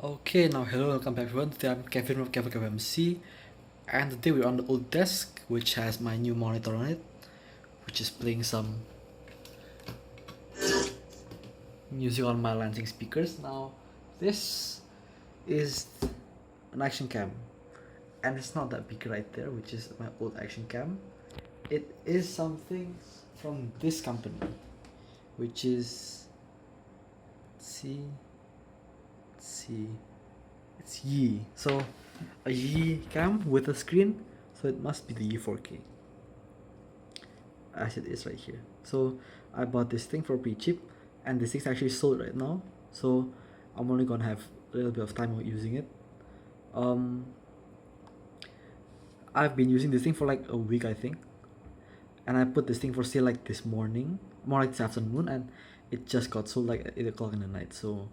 Okay, now hello, welcome back everyone. Today I'm Kevin from Kevin MC, and today we're on the old desk, which has my new monitor on it, which is playing some music on my launching speakers. Now, this is an action cam, and it's not that big right there, which is my old action cam. It is something from this company, which is see it's Yi. So a Yi cam with a screen, so it must be the Yi 4K as it is right here. So I bought this thing for pretty cheap, and this thing's actually sold right now, so I'm only gonna have a little bit of time using it. I've been using this thing for like a week, I think, and I put this thing for sale like this morning, more like this afternoon, and it just got sold like at 8 o'clock in the night. So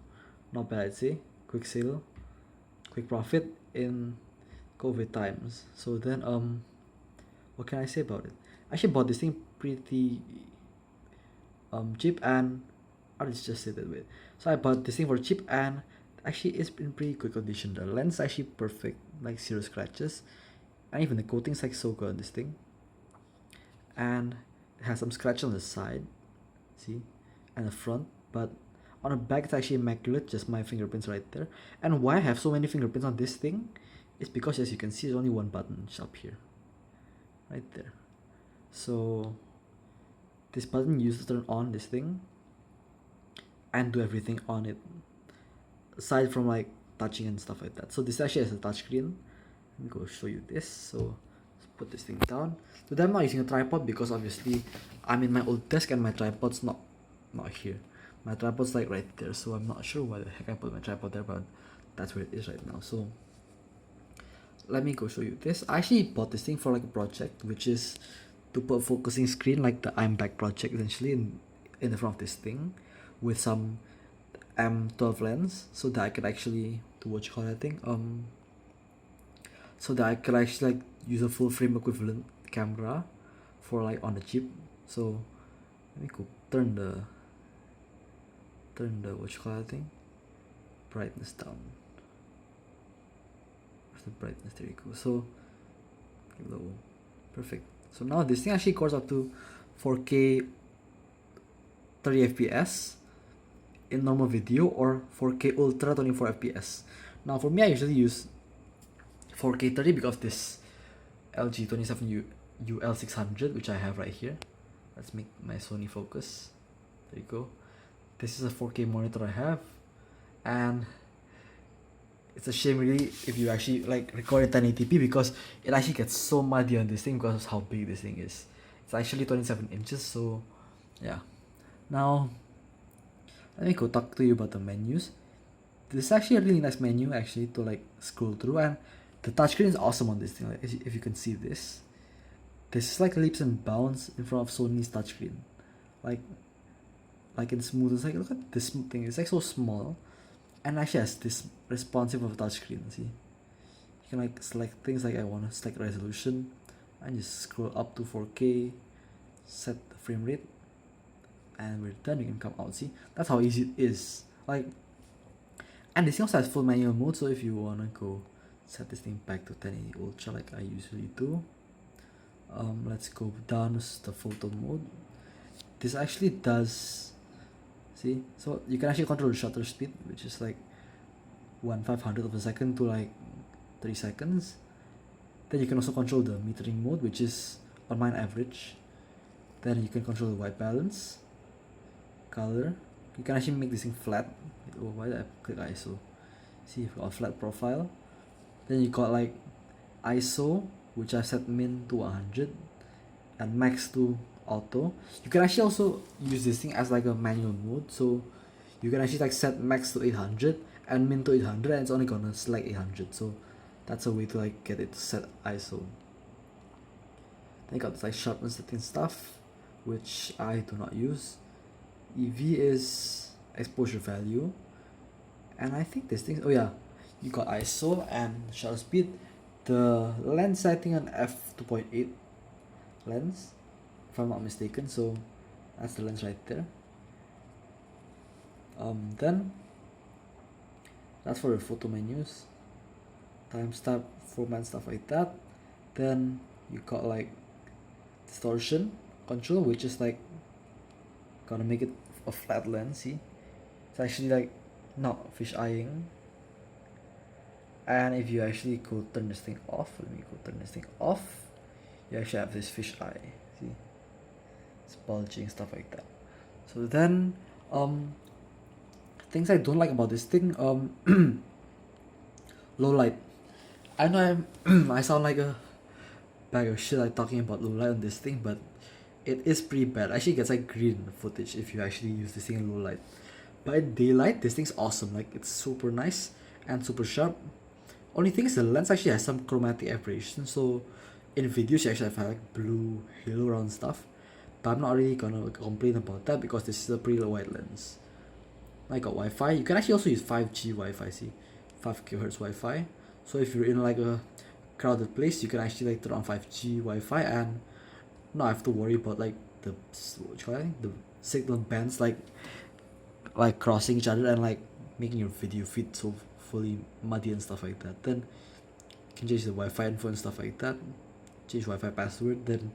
not bad, I'd say. Quick sale, quick profit in COVID times. So then what can I say about it? I actually bought this thing pretty cheap, and I'll just say that way. So I bought this thing for cheap, and actually it's in pretty good condition. The lens is actually perfect, like zero scratches, and even the coating's like so good on this thing. And it has some scratch on the side, see, and the front, but on the back it's actually immaculate, just my fingerprints right there. And why I have so many fingerprints on this thing is because, as you can see, there's only one button up here, right there. So this button used to turn on this thing and do everything on it, aside from like touching and stuff like that. So this actually has a touchscreen. Let me go show you this. So let's put this thing down. Today I'm not using a tripod because obviously I'm in my old desk and my tripod's not here. My tripod's like right there, so I'm not sure why the heck I put my tripod there, but that's where it is right now. So let me go show you this. I actually bought this thing for like a project, which is to put a focusing screen, like the I'm Back project, essentially in the front of this thing, with some M12 lens, so that I could actually do what you call that thing, so that I could actually like use a full frame equivalent camera for like on the chip. So let me go turn the what you call that thing, brightness down. Where's the brightness? There you go. So low, perfect. So now this thing actually goes up to 4K 30 FPS in normal video, or 4K Ultra 24 FPS. Now for me, I usually use 4K 30 because of this LG 27 UL600, which I have right here. Let's make my Sony focus. There you go. This is a 4K monitor I have, and it's a shame really if you actually like record at 1080p, because it actually gets so muddy on this thing because of how big this thing is. It's actually 27 inches, so yeah. Now let me go talk to you about the menus. This is actually a really nice menu actually to like scroll through, and the touchscreen is awesome on this thing. Like, if you can see this is like leaps and bounds in front of Sony's touchscreen. Like in smooth, it's like, look at this thing, it's like so small, and actually has this responsive of touchscreen. See, you can like select things, like I want to select resolution and just scroll up to 4K, set the frame rate, and we're done. You can come out. See, that's how easy it is. Like, and this thing also has full manual mode, so if you wanna go set this thing back to 1080 ultra like I usually do, let's go down to the photo mode. This actually does, see, so you can actually control the shutter speed, which is like 1/500 of a second to like 3 seconds. Then you can also control the metering mode, which is on mine average. Then you can control the white balance, color. You can actually make this thing flat. Oh, why did I click ISO? See, you've got a flat profile. Then you got like ISO, which I set min to 100 and max to auto. You can actually also use this thing as like a manual mode, so you can actually like set max to 800 and min to 800, and it's only gonna select 800. So that's a way to like get it to set ISO. Then you got this like sharpness setting stuff, which I do not use. EV is exposure value, and I think this thing, oh yeah, you got ISO and shutter speed. The lens setting on f2.8 lens, if I'm not mistaken, so that's the lens right there. Then That's for the photo menus, timestamp, format, stuff like that. Then you got like distortion control, which is like gonna make it a flat lens. See, it's actually like not fish eyeing. And if you actually go turn this thing off, let me go turn this thing off, you actually have this fish eye. See, it's bulging, stuff like that. So then things I don't like about this thing, low light. I know I sound like a bag of shit like talking about low light on this thing, but it is pretty bad. Actually, it gets like green footage if you actually use this thing in low light. But at daylight, this thing's awesome. Like, it's super nice and super sharp. Only thing is the lens actually has some chromatic aberration, so in videos you actually have like blue halo around stuff. But I'm not really gonna complain about that because this is a pretty wide lens. I got Wi-Fi. You can actually also use 5G Wi-Fi, see, 5 GHz Wi-Fi. So if you're in like a crowded place, you can actually like turn on 5G Wi-Fi and not have to worry about like the signal bands like crossing each other and like making your video feed so fully muddy and stuff like that. Then you can change the Wi-Fi info and stuff like that. Change Wi-Fi password. Then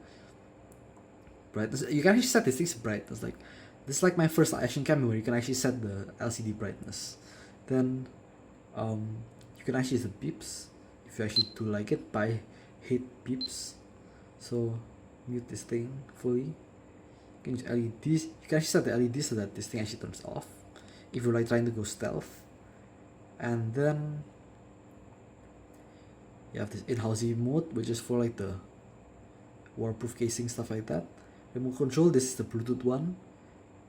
brightness. You can actually set this thing's brightness. Like, this is like my first action cam where you can actually set the LCD brightness. Then you can actually use the beeps if you actually do like it. But I hate beeps, so mute this thing fully. You can use LEDs. You can actually set the LEDs so that this thing actually turns off if you're like trying to go stealth. And then you have this in-house mode, which is for like the waterproof casing, stuff like that. Remote control, this is the Bluetooth one.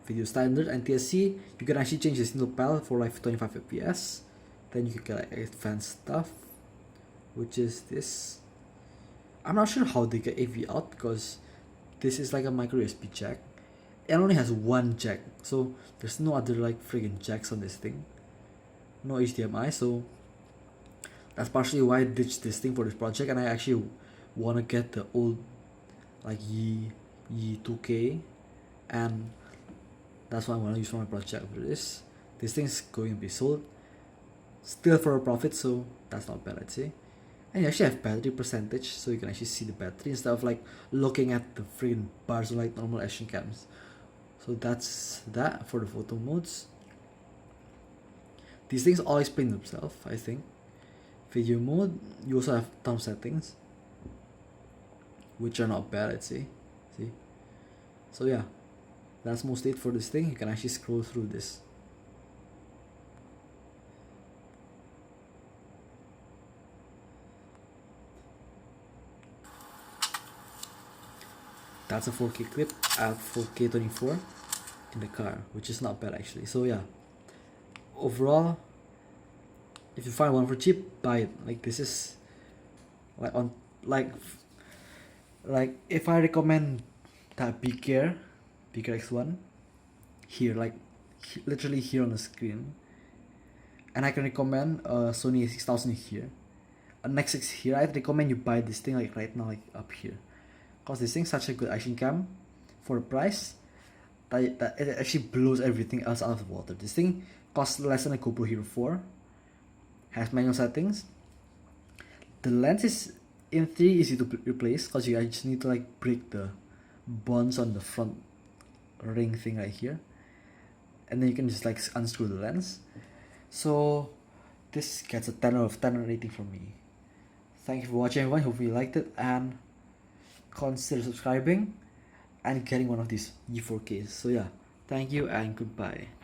Video standard, NTSC, you can actually change the single panel for like 25 FPS. Then you can get like advanced stuff, which is this. I'm not sure how they get AV out because this is like a micro USB jack. It only has one jack, so there's no other like friggin' jacks on this thing. No HDMI, so that's partially why I ditched this thing for this project, and I actually wanna get the old like Yi 2K, and that's what I wanna use for my project for this. This thing's going to be sold still for a profit, so that's not bad, I'd say. And you actually have battery percentage, so you can actually see the battery instead of like looking at the freaking bars of like normal action cams. So that's that for the photo modes. These things all explain themselves, I think. Video mode, you also have thumb settings, which are not bad, I'd say. See? So yeah, that's mostly it for this thing. You can actually scroll through this. That's a 4K clip at 4K 24 in the car, which is not bad actually. So yeah, overall, if you find one for cheap, buy it. Like, this is like on like if I recommend that Biggear X1 here, like literally here on the screen, and I can recommend Sony A6000 here, a Nex 6 here, I'd recommend you buy this thing like right now, like up here, because this thing's such a good action cam for the price that it actually blows everything else out of the water. This thing costs less than a GoPro Hero 4, has manual settings. The lens is in theory easy to replace because you just need to like break the bonds on the front ring thing right here, and then you can just like unscrew the lens. So this gets a 10 out of 10 rating from me. Thank you for watching, everyone. Hope you liked it, and consider subscribing and getting one of these Yi 4Ks. So yeah, thank you and goodbye.